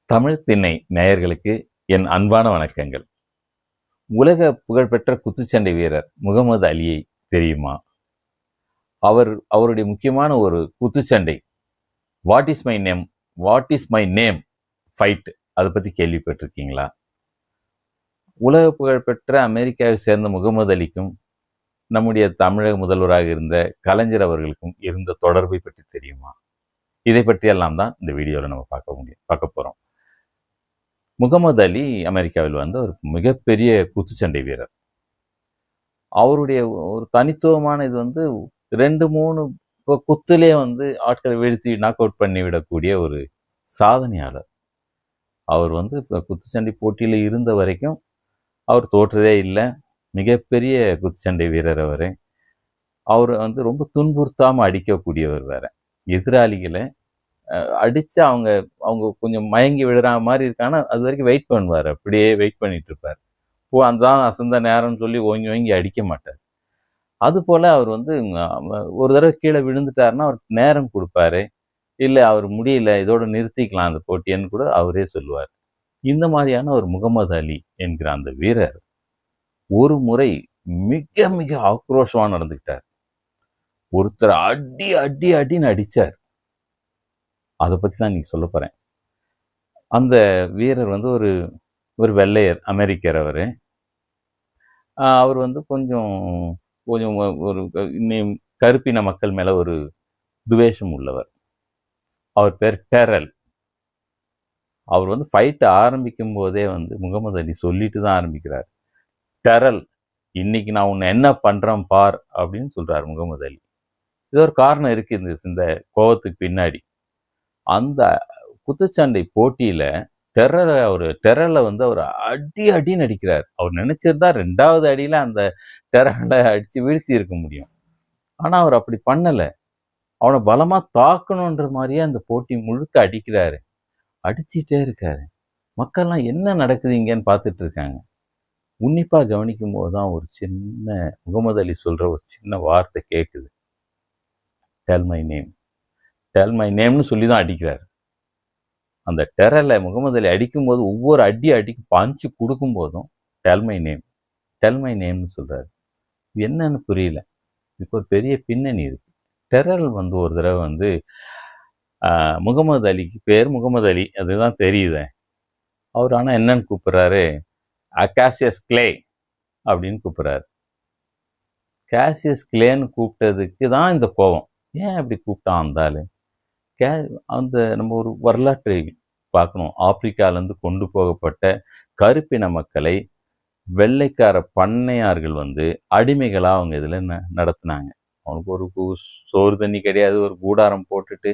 தமிழ் திண்ணை நேயர்களுக்கு என் அன்பான வணக்கங்கள். உலக புகழ்பெற்ற குத்துச்சண்டை வீரர் முகமது அலியை தெரியுமா? அவருடைய முக்கியமான ஒரு குத்துச்சண்டை what is my name fight, அதை பற்றி கேள்விப்பட்டிருக்கீங்களா? உலக புகழ்பெற்ற அமெரிக்காவை சேர்ந்த முகமது அலிக்கும் நம்முடைய தமிழக முதல்வராக இருந்த கலைஞர் அவர்களுக்கும் இருந்த தொடர்பை பற்றி தெரியுமா? இதை பற்றியெல்லாம் தான் இந்த வீடியோவில் நம்ம பார்க்க போகிறோம். முகமது அலி அமெரிக்காவில் வந்து ஒரு மிகப்பெரிய குத்துச்சண்டை வீரர். அவருடைய ஒரு தனித்துவமான இது வந்து 2-3 குத்துலே வந்து ஆட்களை வீழ்த்தி நாக் அவுட் பண்ணி விடக்கூடிய ஒரு சாதனையாளர். அவர் வந்து இப்போ குத்துச்சண்டை போட்டியில் இருந்த வரைக்கும் அவர் தோற்றதே இல்லை. மிகப்பெரிய குத்துச்சண்டை வீரர் அவர் வந்து ரொம்ப துன்புறுத்தாமல் அடிக்கக்கூடியவர். வேற எதிராளிகளை அடித்து அவங்க கொஞ்சம் மயங்கி விடுற மாதிரி இருக்காங்கன்னா அது வரைக்கும் வெயிட் பண்ணுவார். அப்படியே வெயிட் பண்ணிட்டு இருப்பார். அந்த அசந்த நேரம்னு சொல்லி ஓங்கி அடிக்க மாட்டார். அதுபோல் அவர் வந்து ஒரு தடவை கீழே விழுந்துட்டாருன்னா அவருக்கு நேரம் கொடுப்பாரு. இல்லை அவர் முடியல, இதோடு நிறுத்திக்கலாம் அந்த போட்டின்னு கூட அவரே சொல்லுவார். இந்த மாதிரியான ஒரு முகமது அலி என்கிற அந்த வீரர் ஒரு முறை மிக மிக ஆக்ரோஷமாக நடந்துக்கிட்டார். ஒருத்தர் அடின்னு அடித்தார். அதை பற்றி தான் இன்னைக்கு சொல்ல போகிறேன். அந்த வீரர் வந்து ஒரு வெள்ளையர், அமெரிக்கர். அவர் வந்து கொஞ்சம் ஒரு கருப்பின மக்கள் மேலே ஒரு துவேஷம் உள்ளவர். அவர் பேர் டெரல். அவர் வந்து ஃபைட்டு ஆரம்பிக்கும் போதே வந்து முகமது அலி சொல்லிட்டு தான் ஆரம்பிக்கிறார். டெரல், இன்னைக்கு நான் உன்னை என்ன பண்ணுறேன் பார் அப்படின்னு சொல்கிறார் முகமது அலி. இது ஒரு காரணம் இருக்குது இந்த கோபத்துக்கு பின்னாடி. அந்த குத்துச்சண்டை போட்டியில் டெரலை வந்து அவர் அடின்னு அடிக்கிறார். அவர் நினைச்சிருந்தா 2வது அடியில் அந்த டெரலை அடித்து வீழ்த்தி இருக்க முடியும். ஆனால் அவர் அப்படி பண்ணலை. அவனை பலமாக தாக்கணுன்ற மாதிரியே அந்த போட்டி முழுக்க அடிக்கிறாரு. அடிச்சுட்டே இருக்காரு. மக்கள்லாம் என்ன நடக்குது இங்கன்னு பார்த்துட்டு இருக்காங்க. உன்னிப்பாக கவனிக்கும் போது தான் ஒரு சின்ன முகமது அலி சொல்கிற ஒரு சின்ன வார்த்தை கேட்குது. டெல் மை நேம்னு சொல்லி தான் அடிக்கிறார். அந்த டெரலை முகமது அலி அடிக்கும்போது ஒவ்வொரு அடிக்கு பஞ்சு கொடுக்கும் போதும் டெல் மை நேம்னு சொல்கிறாரு. இது என்னன்னு புரியல. இப்போ ஒரு பெரிய பின்னணி இருக்கு. டெரல் வந்து ஒரு தடவை வந்து முகமது அலிக்கு பேர் முகமது அலி, அதுதான் தெரியுது. அவர் ஆனால் என்னன்னு கூப்பிட்றாரு, காசியஸ் கிளே அப்படின்னு கூப்பிட்றாரு. காசியஸ் கிளேன்னு கூப்பிட்டதுக்கு தான் இந்த கோபம். ஏன் அப்படி கூப்பிட்டான் இருந்தாலும் அந்த நம்ம ஒரு வரலாற்றை பார்க்கணும். ஆப்பிரிக்காவிலேருந்து கொண்டு போகப்பட்ட கருப்பின மக்களை வெள்ளைக்கார பண்ணையார்கள் வந்து அடிமைகளாக அவங்க இதில் நடத்தினாங்க. அவனுக்கு ஒரு சோறு தண்ணி கிடையாது. ஒரு கூடாரம் போட்டுட்டு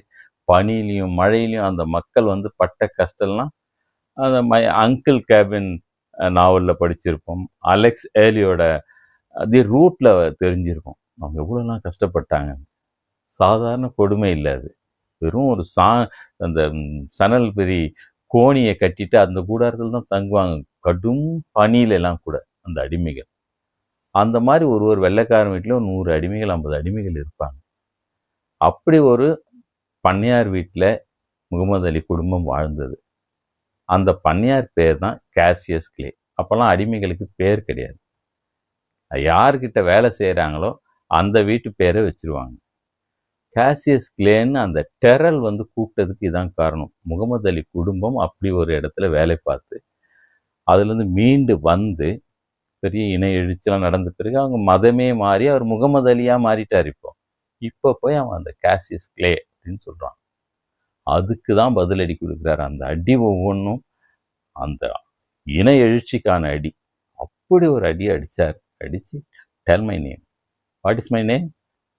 பனியிலையும் மழையிலையும் அந்த மக்கள் வந்து பட்ட கஷ்டம்லாம் அந்த அங்கிள் கேபின் நாவலில் படிச்சிருப்போம். அலெக்ஸ் ஏலியோட தி ரூட்டில் தெரிஞ்சிருக்கும் அவங்க எவ்வளோலாம் கஷ்டப்பட்டாங்க. சாதாரண கொடுமை இல்லை அது. வெறும் ஒரு அந்த சணல் பெரிய கோணியை கட்டிட்டு அந்த கூடாரத்தில் தான் தங்குவாங்க, கடும் பனியிலெல்லாம் கூட அந்த அடிமைகள். அந்த மாதிரி ஒரு வெள்ளைக்காரன் வீட்டில் ஒரு 100 அடிமைகள் 50 அடிமைகள் இருப்பாங்க. அப்படி ஒரு பண்ணையார் வீட்டில் முகமது அலி குடும்பம் வாழ்ந்தது. அந்த பண்ணையார் பேர் தான் காசியஸ் கிளே. அப்போல்லாம் அடிமைகளுக்கு பேர் கிடையாது. யார்கிட்ட வேலை செய்கிறாங்களோ அந்த வீட்டு பேரை வச்சுருவாங்க. காசியஸ் கிளேன்னு அந்த டெரல் வந்து கூப்பிட்டதுக்கு இதான் காரணம். முகமது அலி குடும்பம் அப்படி ஒரு இடத்துல வேலை பார்த்து அதுலேருந்து மீண்டு வந்து பெரிய இணை எழுச்சிலாம் நடந்த பிறகு அவங்க மதமே மாறி அவர் முகமது அலியாக மாறிட்டார். இப்போ போய் அவன் அந்த காசியஸ் கிளே அப்படின்னு சொல்கிறான். அதுக்கு தான் பதிலடி கொடுக்குறாரு. அந்த அடி ஒவ்வொன்றும் அந்த இணை எழுச்சிக்கான அடி. அப்படி ஒரு அடி அடித்தார். அடித்து tell my name, what is my name,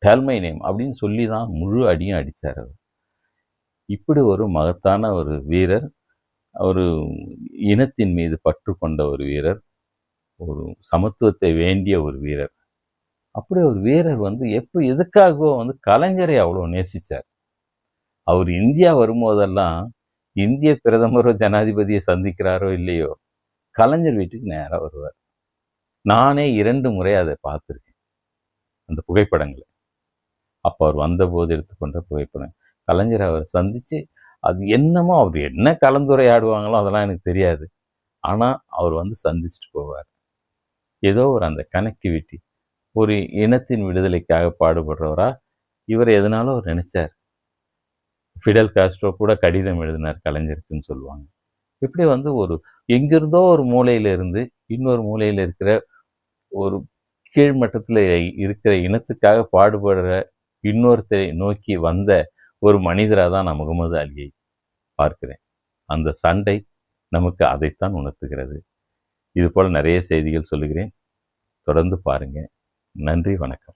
tell my name அப்படின்னு சொல்லி தான் முழு அடியும் அடித்தார். அவர் இப்படி ஒரு மகத்தான ஒரு வீரர், ஒரு இனத்தின் மீது பற்று கொண்ட ஒரு வீரர், ஒரு சமத்துவத்தை வேண்டிய ஒரு வீரர். அப்படி ஒரு வீரர் வந்து எதுக்காகவோ வந்து கலைஞரை அவ்வளோ நேசித்தார். அவர் இந்தியா வரும்போதெல்லாம் இந்திய பிரதமரோ ஜனாதிபதியை சந்திக்கிறாரோ இல்லையோ கலைஞர் வீட்டுக்கு நேராக வருவார். நானே 2 முறை அதை பார்த்துருக்கேன், அந்த புகைப்படங்களை. அப்போ அவர் வந்தபோது எடுத்துக்கொண்ட புகைப்படம். கலைஞர் அவரை சந்தித்து அது என்னமோ அவர் என்ன கலந்துரையாடுவாங்களோ அதெல்லாம் எனக்கு தெரியாது. ஆனால் அவர் வந்து சந்திச்சுட்டு போவார். ஏதோ ஒரு அந்த கனெக்டிவிட்டி, ஒரு இனத்தின் விடுதலைக்காக பாடுபடுறவரா இவர் எதனாலும் அவர் நினைச்சார். ஃபிடல் காஸ்ட்ரோ கூட கடிதம் எழுதினார் கலைஞருக்குன்னு சொல்லுவாங்க. இப்படி வந்து ஒரு எங்கிருந்தோ ஒரு மூலையில இருந்து இன்னொரு மூலையில் இருக்கிற ஒரு கீழ்மட்டத்தில் இருக்கிற இனத்துக்காக பாடுபடுற இன்னொருத்தரை நோக்கி வந்த ஒரு மனிதராக தான் நான் முகமது அலியை பார்க்கிறேன். அந்த சண்டை நமக்கு அதைத்தான் உணர்த்துகிறது. இது போல் நிறைய செய்திகள் சொல்லுகிறேன். தொடர்ந்து பாருங்க. நன்றி, வணக்கம்.